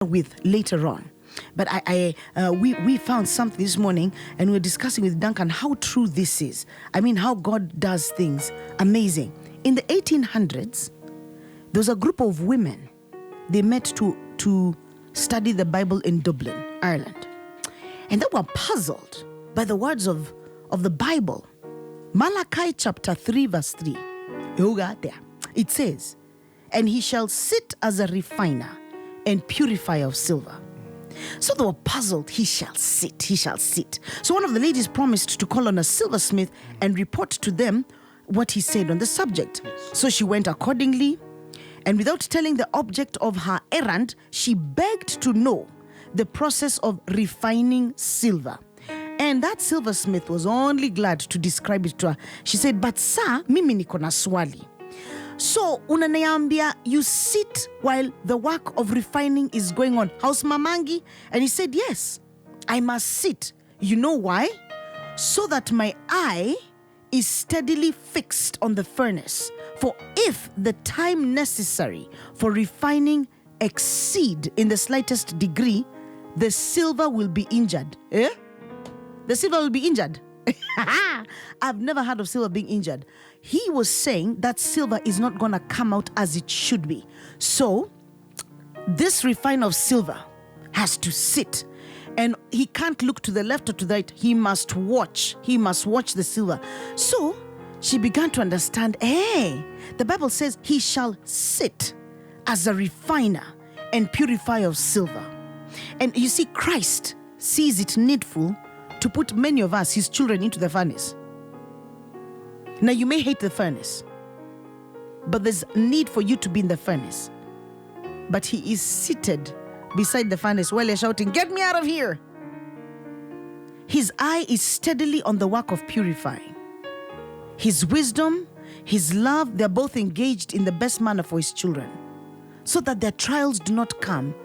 with later on. But we found something this morning, and we were discussing with Duncan how true this is. I mean, how God does things amazing. In the 1800s, there was a group of women. They met to study the Bible in Dublin, Ireland. And they were puzzled by the words of the Bible. Malachi chapter 3 verse 3. You got there. It says, "And he shall sit as a refiner and purifier of silver." So they were puzzled. He shall sit, he shall sit. So one of the ladies promised to call on a silversmith and report to them what he said on the subject. So she went accordingly, and without telling the object of her errand, she begged to know the process of refining silver. And that silversmith was only glad to describe it to her. She said, "But sir, mimi niko na swali. So unaniambia you sit while the work of refining is going on. House mamangi?" And he said, "Yes, I must sit. You know why? So that my eye is steadily fixed on the furnace. For if the time necessary for refining exceed in the slightest degree, the silver will be injured." Eh? The silver will be injured. I've never heard of silver being injured. He was saying that silver is not going to come out as it should be. So this refiner of silver has to sit, and he can't look to the left or to the right. He must watch. He must watch the silver. So she began to understand, the Bible says he shall sit as a refiner and purifier of silver. And you see, Christ sees it needful to put many of us, his children, into the furnace. Now, you may hate the furnace, but there's need for you to be in the furnace. But he is seated beside the furnace while you're shouting, "Get me out of here!" His eye is steadily on the work of purifying. His wisdom, his love, they're both engaged in the best manner for his children, so that their trials do not come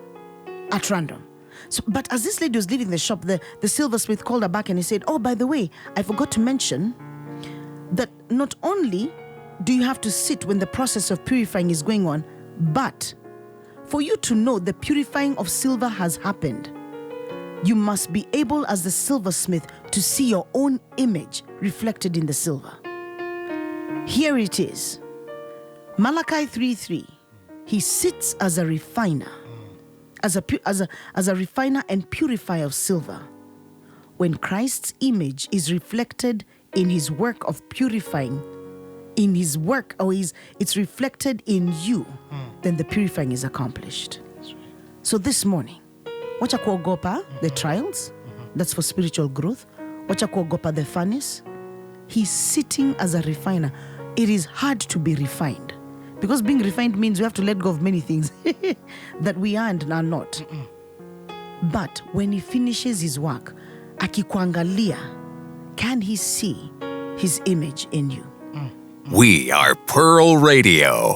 at random. So, but as this lady was leaving the shop, the silversmith called her back and he said, "Oh, by the way, I forgot to mention that not only do you have to sit when the process of purifying is going on, but for you to know the purifying of silver has happened, you must be able as the silversmith to see your own image reflected in the silver." Here it is. Malachi 3:3. He sits as a refiner. As a refiner and purifier of silver. When Christ's image is reflected in his work of purifying, in his work, or it's reflected in you, then the purifying is accomplished. Right. So this morning, wacha kuogopa the trials, that's for spiritual growth. Wacha kuogopa the furnace. He's sitting as a refiner. It is hard to be refined, because being refined means we have to let go of many things that we are and are not. But when he finishes his work, akikuangalia, can he see his image in you? We are Pearl Radio.